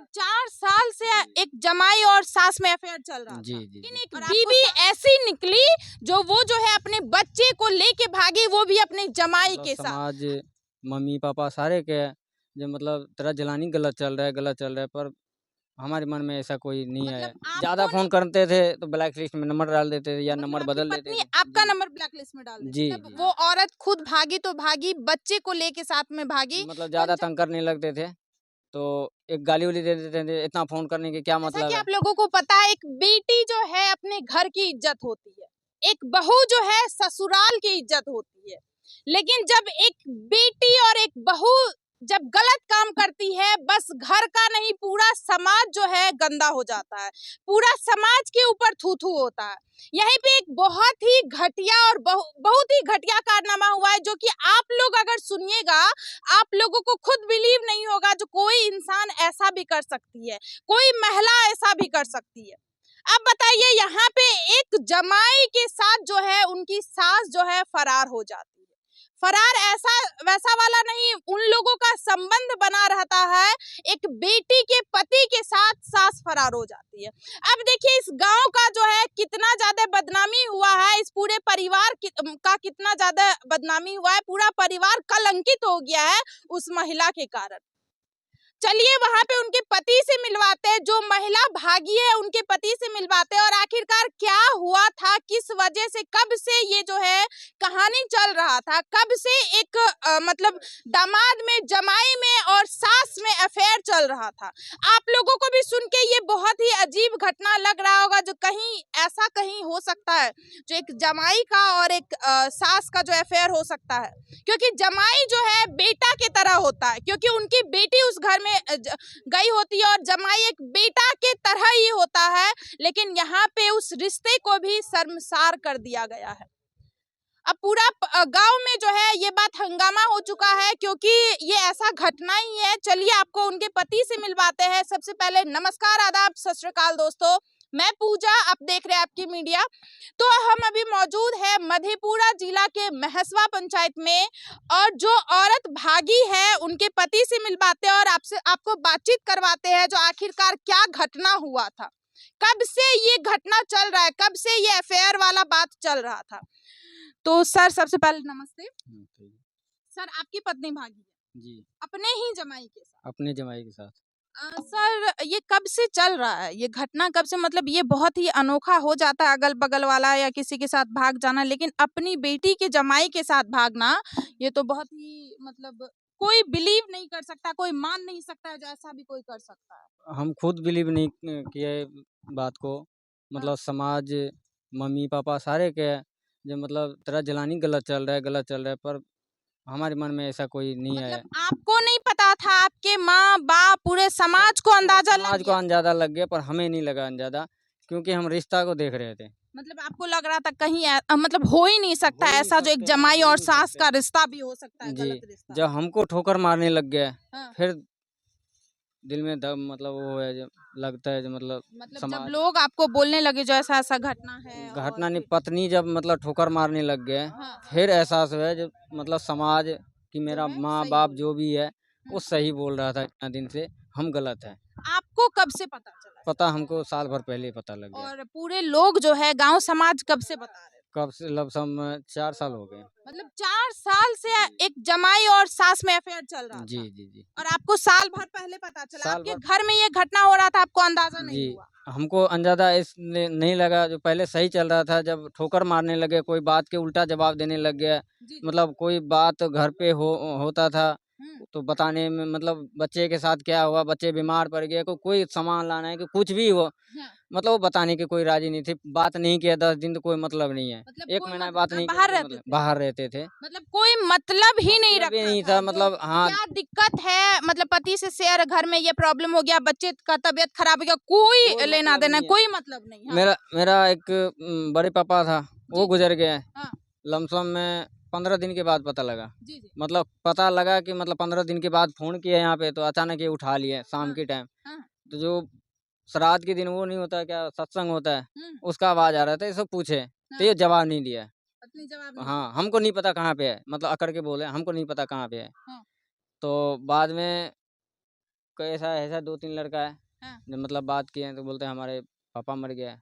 मतलब 4 साल से एक जमाई और सास में अफेयर चल रहा जी था। जी लेकिन जी। एक बीवी ऐसी निकली जो वो जो है अपने बच्चे को लेके भागी, वो भी अपने जमाई मतलब के साथ। समाज, मम्मी पापा सारे के जो मतलब तेरा जलानी गलत चल रहा है, गलत चल रहा है, पर हमारे मन में ऐसा कोई नहीं है। मतलब ज़्यादा आपको फ़ोन करते थे तो ब्लैक लिस्ट में नंबर डाल देते थे या मतलब नंबर आपकी बदल देते पत्नी थे। आपका जी नंबर ब्लैक लिस्ट में डाल देती, जी मतलब जी। वो औरत खुद भागी तो भागी, बच्चे को लेके साथ में भागी। मतलब तो ज़्यादा तंग करने लगते थे तो एक गाली वाली दे देते थे, इतना फ़ोन करने के क्या जैसा मतलब कि है। आप लोगों को पता है, एक बेटी जो है अपने घर की इज्जत होती है, एक बहू जो है ससुराल की इज्जत होती है। लेकिन जब एक बेटी और एक बहू जब गलत काम करती है, बस घर का नहीं पूरा समाज जो है गंदा हो जाता है, पूरा समाज के ऊपर थू थू होता है। यहीं पे एक बहुत ही घटिया और बहुत ही घटिया कारनामा हुआ है, जो कि आप लोग अगर सुनिएगा, आप लोगों को खुद बिलीव नहीं होगा जो कोई इंसान ऐसा भी कर सकती है, कोई महिला ऐसा भी कर सकती है। अब बताइए, यहाँ पे एक जमाई के साथ जो है उनकी सास जो है फरार हो जाती है। फरार ऐसा वैसा वाला नहीं, उन लोगों का संबंध बना रहता है। एक बेटी के पति के साथ सास फरार हो जाती है। अब देखिए इस गांव का जो है कितना ज्यादा बदनामी हुआ है, इस पूरे परिवार का कितना ज्यादा बदनामी हुआ है, पूरा परिवार कलंकित हो गया है उस महिला के कारण। चलिए वहां पे उनके पति से मिलवाते हैं, जो महिला भागी है उनके पति से मिलवाते हैं, और आखिरकार क्या हुआ था, किस वजह से, कब से ये जो है कहानी चल रहा था, कब से एक मतलब दामाद में, जमाई में और सास में अफेयर चल रहा था। आप लोगों को भी सुन के ये बहुत ही अजीब घटना लग रहा होगा, जो कहीं ऐसा कहीं हो सकता है जो एक जमाई का और एक सास का जो अफेयर हो सकता है, क्योंकि जमाई जो है बेटा के तरह होता है, क्योंकि उनकी बेटी उस घर में गई होती है, और जमाई एक बेटा के तरह ही होता है। लेकिन यहाँ पे उस रिश्ते को भी शर्मसार कर दिया गया है। अब पूरा गांव में जो है ये बात हंगामा हो चुका है, क्योंकि ये ऐसा घटना ही है। चलिए आपको उनके पति से मिलवाते हैं। सबसे पहले नमस्कार, आदाब, सत श्री अकाल दोस्तों, मैं पूजा, आप देख रहे हैं आपकी मीडिया। तो हम अभी मौजूद है मधेपुरा जिला के महसवा पंचायत में, और जो औरत भागी है उनके पति से मिलवाते हैं और आपको बातचीत करवाते हैं, जो आखिरकार क्या घटना हुआ था, कब से ये घटना चल रहा है, कब से ये अफेयर वाला बात चल रहा था। तो सर सबसे पहले नमस्ते। सर आपकी पत्नी भागी है जी, अपने ही जमाई के साथ? अपने जमाई के साथ। सर ये कब से चल रहा है, ये घटना कब से, मतलब ये बहुत ही अनोखा हो जाता है अगल बगल वाला या किसी के साथ भाग जाना, लेकिन अपनी बेटी के जमाई के साथ भागना, ये तो बहुत ही मतलब कोई बिलीव नहीं कर सकता, कोई मान नहीं सकता है जो ऐसा भी कोई कर सकता है। हम खुद बिलीव नहीं किए बात को। हाँ। मतलब समाज, मम्मी पापा सारे के जो मतलब तेरा जलानी गलत चल रहा है, गलत चल रहा है, पर हमारे मन में ऐसा कोई नहीं है। मतलब आपको नहीं पता था, आपके माँ बाप पूरे समाज को अंदाजा लग समाज को गया? अंदाजा लग गया, पर हमें नहीं लगा अंदाजा, क्योंकि हम रिश्ता को देख रहे थे। मतलब आपको लग रहा था कहीं मतलब हो ही नहीं सकता हो ही नहीं ऐसा, जो एक सकते, जमाई हो ही और नहीं सास सकते। का रिश्ता भी हो सकता है, जी, गलत रिश्ता। जब हमको ठोकर मारने लग गया, हाँ। फिर दिल में दम मतलब वो है जो लगता है जो मतलब मतलब जब समाज लोग आपको बोलने लगे जो ऐसा ऐसा घटना है, और घटना नहीं, फिर पत्नी जब मतलब ठोकर मारने लग गए, हाँ फिर एहसास हुआ जो मतलब समाज कि जो मेरा है माँ सही बाप बोल जो भी है रहे। वो सही बोल रहा था इतना दिन से, हम गलत है। आपको कब से पता चला पता हमको साल भर पहले ही पता लग गया। और पूरे लोग जो है गांव समाज कब से बता रहे? कब से लमसम 4 साल हो गए। मतलब 4 साल से एक जमाई और सास में अफेयर चल रहा जी था, जी जी। और आपको साल भर पहले पता चला, साल आपके भर घर में ये घटना हो रहा था, आपको अंदाजा जी, नहीं हुआ? हमको अंदाजा इसलिए नहीं लगा, जो पहले सही चल रहा था, जब ठोकर मारने लगे, कोई बात के उल्टा जवाब देने लग गया, जी। मतलब कोई बात घर पे होता था हम्म। तो बताने में, मतलब बच्चे के साथ क्या हुआ, बच्चे बीमार पड़ गए, कोई सामान लाना है कि कुछ भी हो, हाँ। मतलब वो बताने की कोई राजी नहीं थी। बात नहीं किया 10 दिन तो कोई मतलब नहीं है, मतलब 1 कोई महीना मतलब बात आप नहीं किया तो बाहर कोई रहते मतलब, थे? बाहर रहते थे, मतलब कोई मतलब ही नहीं मतलब ही रखता नहीं था, था, जो मतलब हाँ। क्या दिक्कत है, मतलब पति से शेयर, घर में ये प्रॉब्लम हो गया, बच्चे का तबीयत खराब हो गया, कोई कोई लेना मतलब देना नहीं है। कोई मतलब नहीं। हाँ। मेरा एक बड़े पापा था, वो जी। गुजर गए हाँ। लमसम में 15 दिन के बाद पता लगा। जी जी। मतलब पता लगा कि मतलब 15 दिन के बाद फ़ोन किया यहाँ पे, तो अचानक ये उठा लिए शाम हाँ। के टाइम। हाँ। तो जो श्राद्ध के दिन वो नहीं होता क्या, सत्संग होता है, हम्म। उसका आवाज़ आ रहा था, ये सब पूछे, तो हाँ। ये जवाब नहीं दिया। पत्नी जवाब नहीं हाँ, दिया। हमको नहीं पता कहाँ पे है, मतलब अकड़ के बोले हमको नहीं पता कहाँ पे है। हाँ। तो बाद में कैसा ऐसा 2-3 लड़का है, हाँ। जो मतलब बात किए हैं तो बोलते हैं हमारे पापा मर गया है।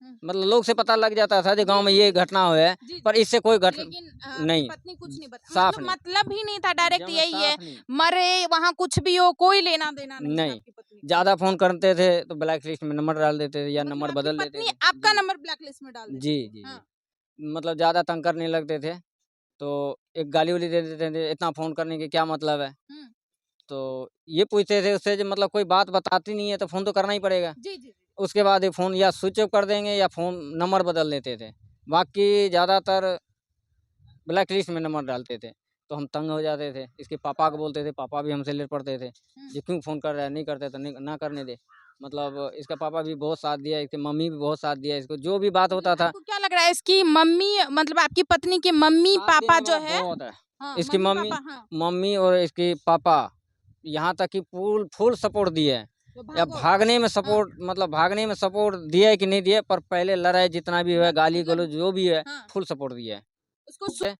हुँ। मतलब लोग से पता लग जाता था जो गाँव में जी, ये जी, घटना हुआ है, जी, पर जी। इससे कोई लेकिन आपकी नहीं, पत्नी कुछ नहीं साफ नहीं, मतलब ही नहीं था, डायरेक्ट जमा यही है, साफ नहीं। मरे वहाँ कुछ भी हो, कोई लेना-देना नहीं था नहीं, आपकी पत्नी को। ज़्यादा फ़ोन करते थे तो ब्लैक लिस्ट में नंबर डाल देते थे या मतलब नंबर आपकी बदल लेते पत्नी थे। आपका जी, नंबर ब्लैक लिस्ट में डाल देती जी, थी। जी, हाँ। जी। मतलब ज़्यादा तंग करने लगते थे, तो एक गाली-वाली दे देते थे, इतना फ़ोन करने के क्या मतलब है? हुँ। तो ये पूछते थे उससे जो मतलब कोई बात बताती नहीं है तो फ़ोन तो करना ही पड़ेगा। जी, जी, जी। उसके बाद ये फ़ोन या स्विच ऑफ कर देंगे या फ़ोन नंबर बदल देते थे। बाकी ज़्यादातर ब्लैक लिस्ट में नंबर डालते थे, तो हम तंग हो जाते थे। इसके पापा को बोलते थे, पापा भी हमसे लड़ पड़ते थे, हुँ। ये क्यों फ़ोन कर रहा है, नहीं करते तो नहीं ना करने दे। मतलब इसका पापा भी बहुत साथ दिया, इसकी मम्मी भी बहुत साथ दिया इसको, जो भी बात लेकिन होता था आपको क्या लग रहा है इसकी मम्मी मतलब आपकी पत्नी के साथ मम्मी-पापा देने जो वाला है बहुत है। हाँ, इसकी मम्मी-पापा हाँ, मम्मी और इसके पापा यहाँ तक कि फुल सपोर्ट दिए हैं। तो या भागो भागने में हाँ, सपोर्ट मतलब भागने में सपोर्ट दिया है कि नहीं दिया है, पर पहले लड़ाई जितना भी हुआ है, मतलब गाली-गलौज जो भी है, हाँ, फुल सपोर्ट दिया है। उसको सु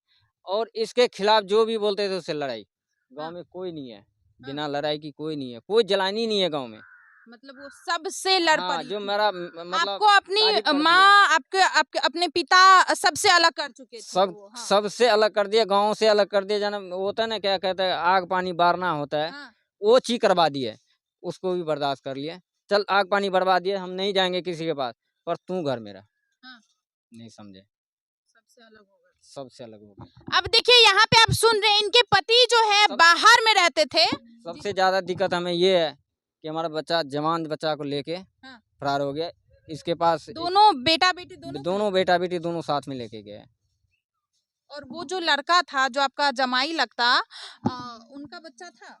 और इसके खिलाफ जो भी बोलते थे उससे लड़ाई। गाँव हाँ, में कोई नहीं है, हाँ, बिना लड़ाई की कोई नहीं है, कोई जलानी नहीं है गाँव में। मतलब वो सबसे लड़ हाँ, पड़ी जो थी। मेरा मतलब आपको अपनी तारीफ़ कर दिया। माँ, आपके आपके अपने पिता सबसे अलग कर चुके थे सब वो। हाँ, सबसे अलग कर दिया, गाँव से अलग कर दिया, जाना वो होता है ना क्या कहते हैं आग पानी बारना होता है, हाँ, वो चीज़ करवा दिए। उसको भी बर्दाश्त कर लिया। चल आग पानी बरबा दिए, हम नहीं जाएँगे किसी के पास, पर तू घर मेरा, हाँ, नहीं समझे, सबसे अलग हो गए। सबसे अलग हो गए। अब देखिए यहाँ पे आप सुन रहे हैं इनके पति जो है सब बाहर में रहते थे। जी, सबसे ज़्यादा दिक्कत हमें ये है कि हमारा बच्चा जवान बच्चा को लेके हाँ, फरार हो गया। इसके पास दोनों बेटा-बेटी दोनों को दोनों लेके बेटा-बेटी दोनों साथ में लेके गए हैं। और वो जो लड़का था जो आपका जमाई लगता उनका बच्चा था?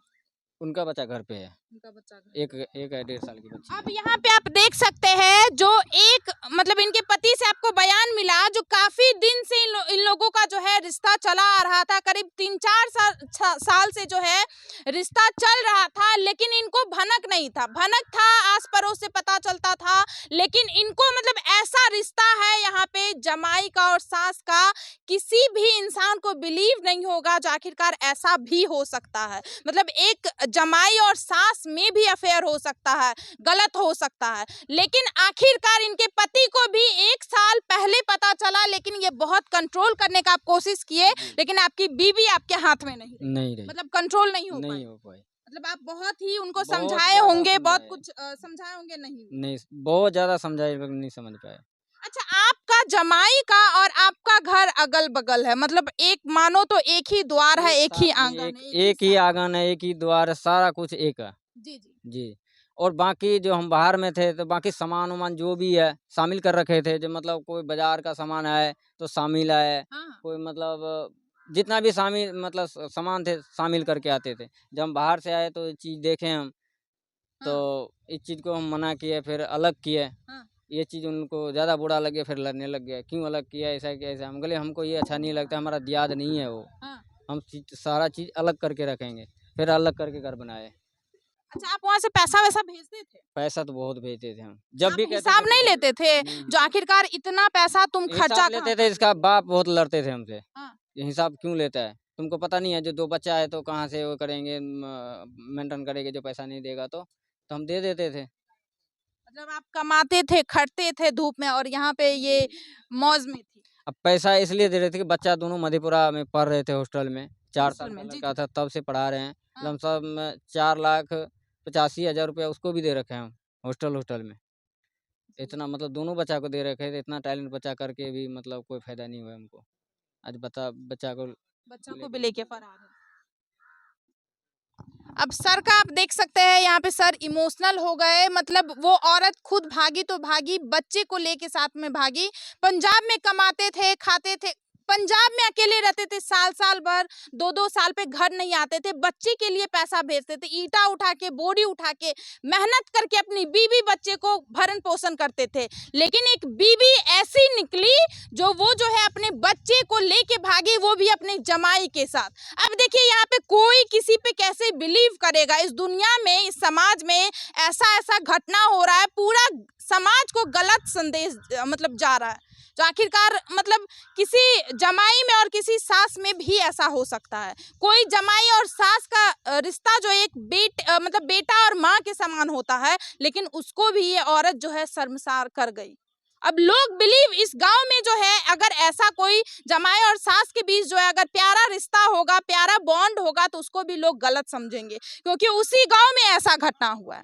उनका बच्चा घर पे है। उनका बच्चा घर एक पे। एक है 1.5 साल की बच्ची अब है। यहाँ पे आप देख सकते हैं जो एक मतलब इनके पति से आपको बयान मिला जो काफी दिन से इन लोगों का जो है रिश्ता चला आ रहा था, करीब 3-4 साल से जो है रिश्ता चल रहा था, लेकिन इनको भनक नहीं था, भनक था आस पड़ोस से पता चलता था, लेकिन इनको मतलब ऐसा रिश्ता है यहाँ पे जमाई का और सास का, किसी भी इंसान को बिलीव नहीं होगा जो आखिरकार ऐसा भी हो सकता है। मतलब एक जमाई और सास में भी अफेयर हो सकता है, गलत हो सकता है, लेकिन आखिरकार इनके पति को भी 1 साल पहले पता चला, लेकिन ये बहुत कंट्रोल करने का आप कोशिश किए, लेकिन आपकी बीवी आपके हाथ में नहीं रही, नहीं रही, मतलब कंट्रोल नहीं हो पाई। नहीं हो पाई। मतलब आप बहुत ही उनको बहुत समझाए ज़्यादा होंगे, बहुत समझाए, कुछ समझाए होंगे, नहीं। नहीं बहुत ज़्यादा समझाए लेकिन नहीं समझ पाए। अच्छा, आपका जमाई का और आपका घर अगल-बगल है, मतलब एक मानो तो एक ही द्वार है, एक एक ही साथ में आंगन एक है, एक ही एक ही साथ। आँगन है, एक ही द्वार है, सारा कुछ एक है। जी, जी। जी। और बाकी जो हम बाहर में थे तो बाकी सामान-वामान जो भी है शामिल कर रखे थे, जो मतलब कोई बाज़ार का सामान है तो शामिल है, हाँ, हाँ। कोई मतलब जितना भी शामिल मतलब सामान थे शामिल करके आते थे। जब हम बाहर से आए तो ये चीज़ देखे हम, तो हाँ, इस चीज़ को हम मना किए फिर अलग किए। हाँ। ये चीज़ उनको ज़्यादा बुरा लगे फिर लड़ने लग गए, क्यों अलग किया ऐसा क्या ऐसा? हम बोले हमको ये अच्छा नहीं लगता, हमारा दियाद नहीं है वो। हाँ। हम सारा चीज़ अलग करके रखेंगे, फिर अलग करके घर बनाए। अच्छा, आप वहाँ से पैसा-वैसा भेजते थे? पैसा तो बहुत भेजते थे हम, जब आप भी कहते हिसाब थे नहीं भेज दो। लेते थे? नहीं जो आखिरकार इतना पैसा तुम खर्चा हिसाब कहाँ लेते कर थे, रही इसका हो? बाप बहुत लड़ते थे हमसे, हाँ, ये हिसाब क्यों लेता है? तुमको पता नहीं है जो 2 बच्चा है तो कहाँ से वो करेंगे मेंटेन करेंगे जो पैसा नहीं देगा तो हम दे देते थे। मतलब आप कमाते थे, खटते थे धूप में और यहाँ पे ये मौज में थी। अब पैसा इसलिए दे रहे थे कि बच्चा दोनों मधेपुरा में पढ़ रहे थे हॉस्टल में, 4 हॉस्टल साल का में, जी, लड़का जी। था तब से पढ़ा रहे हैं। हाँ, लमसम 4,85,000 रुपया उसको भी दे रखे हैं हम, हॉस्टल में। जी। इतना मतलब दोनों बच्चा को दे रखे थे, इतना टैलेंट बच्चा करके भी मतलब कोई फ़ायदा नहीं हुआ हमको। आज बच्चा को बच्चों को भी लेके लेके फरार है। अब सर का आप देख सकते हैं यहाँ पे सर इमोशनल हो गए, मतलब वो औरत खुद भागी तो भागी, बच्चे को लेके साथ में भागी। पंजाब में कमाते थे, खाते थे, पंजाब में अकेले रहते थे, साल-साल भर, 2-2 साल पे घर नहीं आते थे, बच्चे के लिए पैसा भेजते थे, ईंटा उठा के, बोरी उठा के, मेहनत करके अपनी बीवी बच्चे को भरण-पोषण करते थे। लेकिन एक बीवी ऐसी निकली जो है अपने बच्चे को लेके भागी, वो भी अपने जमाई के साथ। अब देखिए यहाँ पे कोई किसी पे कैसे बिलीव करेगा, इस दुनिया में, इस समाज में ऐसा-ऐसा घटना हो रहा है, पूरा समाज को गलत संदेश मतलब जा रहा है। तो आखिरकार मतलब किसी जमाई में और किसी सास में भी ऐसा हो सकता है। कोई जमाई और सास का रिश्ता जो एक मतलब बेटा और माँ के समान होता है, लेकिन उसको भी ये औरत जो है शर्मसार कर गई। अब लोग बिलीव इस गांव में जो है, अगर ऐसा कोई जमाई और सास के बीच जो है अगर प्यारा रिश्ता होगा, प्यारा बॉन्ड होगा, तो उसको भी लोग गलत समझेंगे, क्योंकि उसी गांव में ऐसा घटना हुआ है।